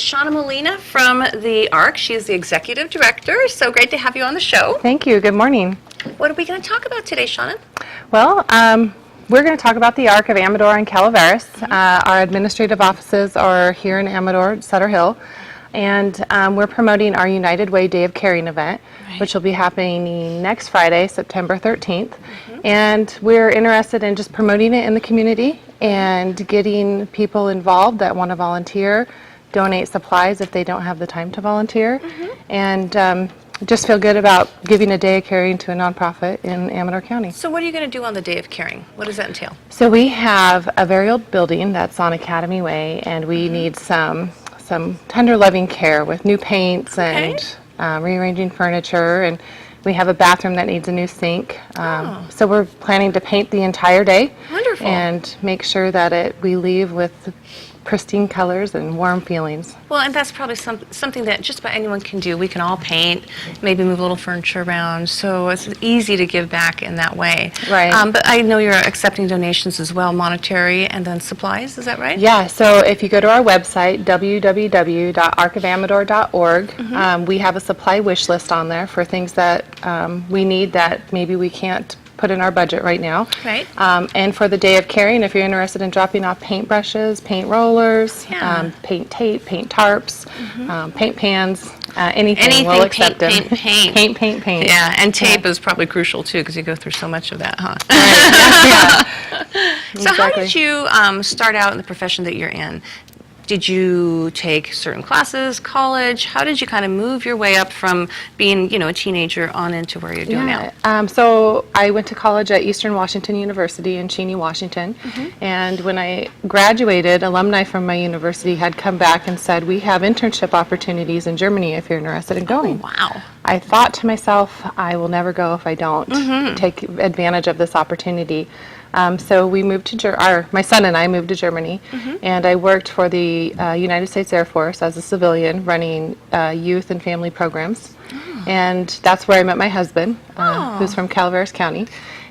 Shauna Molina from the ARC. She is the executive director. So great to have you on the show. Thank you. Good morning. What are we going to talk about today, Shauna? Well, we're going to talk about the ARC of Amador and Calaveras. Our administrative offices are here in Amador, Sutter Hill, and we're promoting our United Way Day of Caring event, which will be happening next Friday, September 13th. And we're interested in just promoting it in the community and getting people involved that want to volunteer, donate supplies if they don't have the time to volunteer, and just feel good about giving a day of caring to a nonprofit in Amador County. So what are you going to do on the Day of Caring? What does that entail? So we have a very old building that's on Academy Way, and we need some tender loving care with new paints and rearranging furniture, and we have a bathroom that needs a new sink. So we're planning to paint the entire day. Wonderful. And make sure that we leave with pristine colors and warm feelings. Well, and that's probably something that just about anyone can do. We can all paint, maybe move a little furniture around, so it's easy to give back in that way. Right. But I know you're accepting donations as well, monetary and then supplies, is that right? Yeah, so if you go to our website, www.arcofamador.org, we have a supply wish list on there for things that we need that maybe we can't put in our budget right now. Right. And for the Day of Caring, if you're interested in dropping off paint brushes, paint rollers, paint tape, paint tarps, paint pans, anything, we'll accept them. Paint. Yeah, and tape is probably crucial too, because you go through so much of that, huh? So how did you start out in the profession that you're in? Did you take certain classes, college? How did you kind of move your way up from being, a teenager on into where you're doing now? So I went to college at Eastern Washington University in Cheney, Washington. And when I graduated, alumni from my university had come back and said, we have internship opportunities in Germany if you're interested in going. Oh, wow. I thought to myself, I will never go if I don't take advantage of this opportunity. So we moved to my son and I moved to Germany, and I worked for the United States Air Force as a civilian, running youth and family programs. And that's where I met my husband, who's from Calaveras County.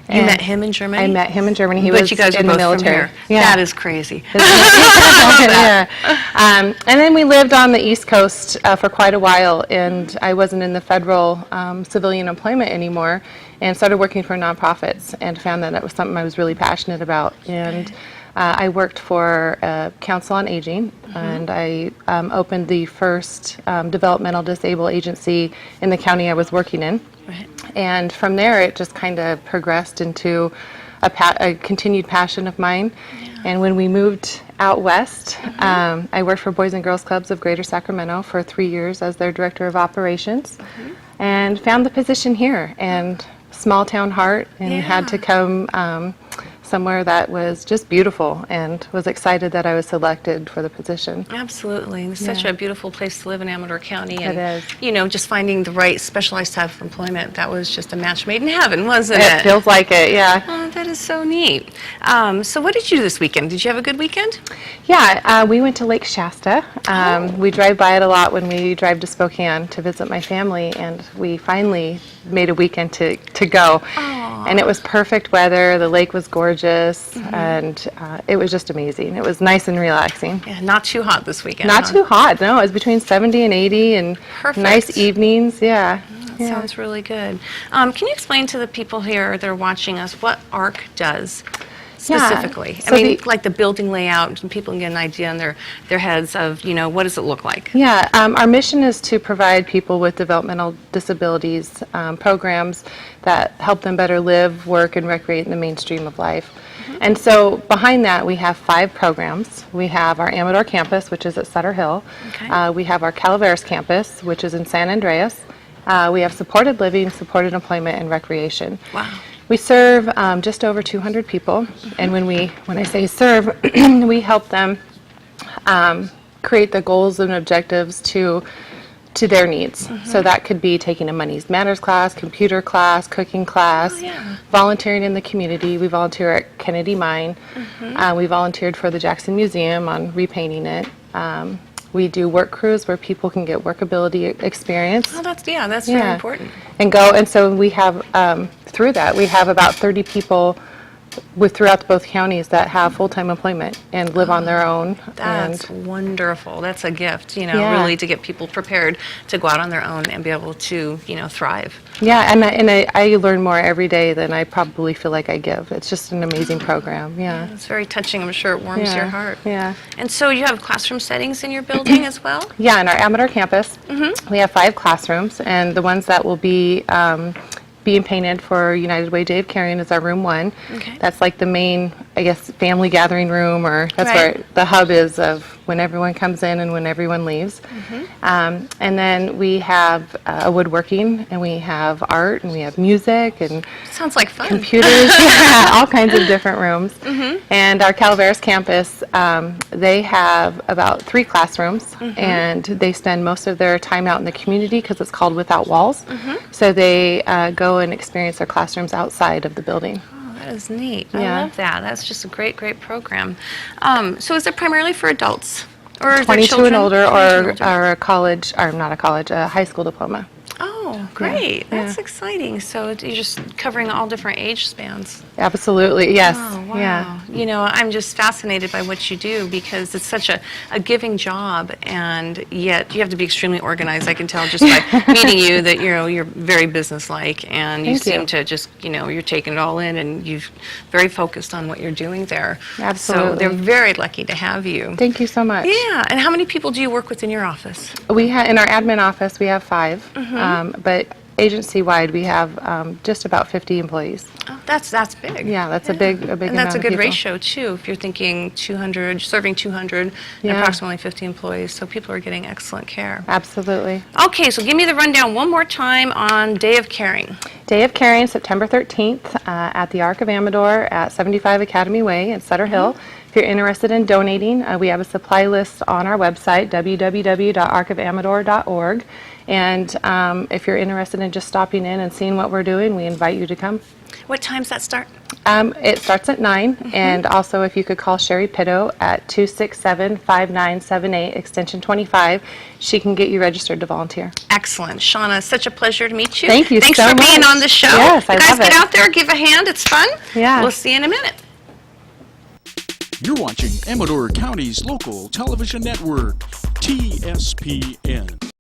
You met him in Germany? I met him in Germany. He But was you guys in are the both military. From here. That is crazy. And then we lived on the East Coast for quite a while, and I wasn't in the federal civilian employment anymore, and started working for nonprofits, and found that was something I was really passionate about. And I worked for Council on Aging, and I opened the first developmental disabled agency in the county I was working in. Right. And from there, it just kind of progressed into a continued passion of mine. And when we moved out west, I worked for Boys and Girls Clubs of Greater Sacramento for 3 years as their director of operations, and found the position here. And small town heart, and had to come somewhere that was just beautiful, and was excited that I was selected for the position. Absolutely. It's such a beautiful place to live in Amador County. And, It is. just finding the right specialized type of employment, that was just a match made in heaven, wasn't it? It feels like it, yeah. Oh, that is so neat. So what did you do this weekend? Did you have a good weekend? Yeah, we went to Lake Shasta. We drive by it a lot when we drive to Spokane to visit my family, and we finally made a weekend to go. And it was perfect weather. The lake was gorgeous, and it was just amazing. It was nice and relaxing. Yeah, not too hot this weekend. Not too hot, no. It was between 70 and 80, and nice evenings, That sounds really good. Can you explain to the people here that are watching us what ARC does specifically? So like the building layout, and people can get an idea in their heads of, what does it look like? Yeah, our mission is to provide people with developmental disabilities programs that help them better live, work, and recreate in the mainstream of life. And so behind that, we have 5 programs. We have our Amador campus, which is at Sutter Hill. We have our Calaveras campus, which is in San Andreas. We have supported living, supported employment, and recreation. Wow. We serve just over 200 people, and when I say serve, we help them create the goals and objectives to their needs. So that could be taking a Money Matters class, computer class, cooking class, volunteering in the community. We volunteer at Kennedy Mine. We volunteered for the Jackson Museum on repainting it. We do work crews where people can get workability experience. Oh, that's very important. And so we have, through that, we have about 30 people throughout both counties that have full-time employment and live on their own. That's wonderful. That's a gift, Yeah. really to get people prepared to go out on their own and be able to, thrive. Yeah, and I learn more every day than I probably feel like I give. It's just an amazing program. Yeah. It's very touching. I'm sure it warms Yeah. your heart. Yeah. And so you have classroom settings in your building as well? Yeah, in our Amador campus, we have 5 classrooms, and the ones that will be being painted for United Way Day of Caring is our room 1. Okay. That's like the main, I guess, family gathering room, or that's Right. where the hub is of when everyone comes in and when everyone leaves. And then we have a woodworking, and we have art, and we have music, and Sounds like fun. computers, yeah, all kinds of different rooms. And our Calaveras campus, they have about 3 classrooms, and they spend most of their time out in the community because it's called Without Walls. So they go and experience their classrooms outside of the building. Oh, that is neat. Yeah. I love that. That's just a great, great program. So is it primarily for adults? Or is there 22 children? and older, 22 and older. or a college, or not a college, a high school diploma. Oh, great. Yeah. That's exciting. So you're just covering all different age spans. Absolutely, yes. Oh, wow. Yeah. I'm just fascinated by what you do because it's such a giving job, and yet you have to be extremely organized. I can tell just by meeting you that, you're very businesslike, and you Thank you. seem to just, you're taking it all in, and you're very focused on what you're doing there. So Absolutely. they're very lucky to have you. Thank you so much. Yeah. And how many people do you work with in your office? We have in our admin office we have 5, but agency-wide we have just about 50 employees. Oh, that's big. Yeah, that's a big And amount that's a of good people. ratio, too, if you're thinking 200, serving 200, and Yeah. approximately 50 employees, so people are getting excellent care. Absolutely. Okay, so give me the rundown one more time on Day of Caring. Day of Caring, September 13th, at the Arc of Amador at 75 Academy Way in Sutter Hill. If you're interested in donating, we have a supply list on our website, www.arcofamador.org. And if you're interested in just stopping in and seeing what we're doing, we invite you to come. What times that start? It starts at 9, and also if you could call Sherry Pitto at 267-5978, extension 25, she can get you registered to volunteer. Excellent. Shauna, such a pleasure to meet you. Thank you Thanks so for being much. on the show. Yes, I you guys love get it. out there, give a hand. It's fun. Yeah. We'll see you in a minute. You're watching Amador County's local television network, TSPN.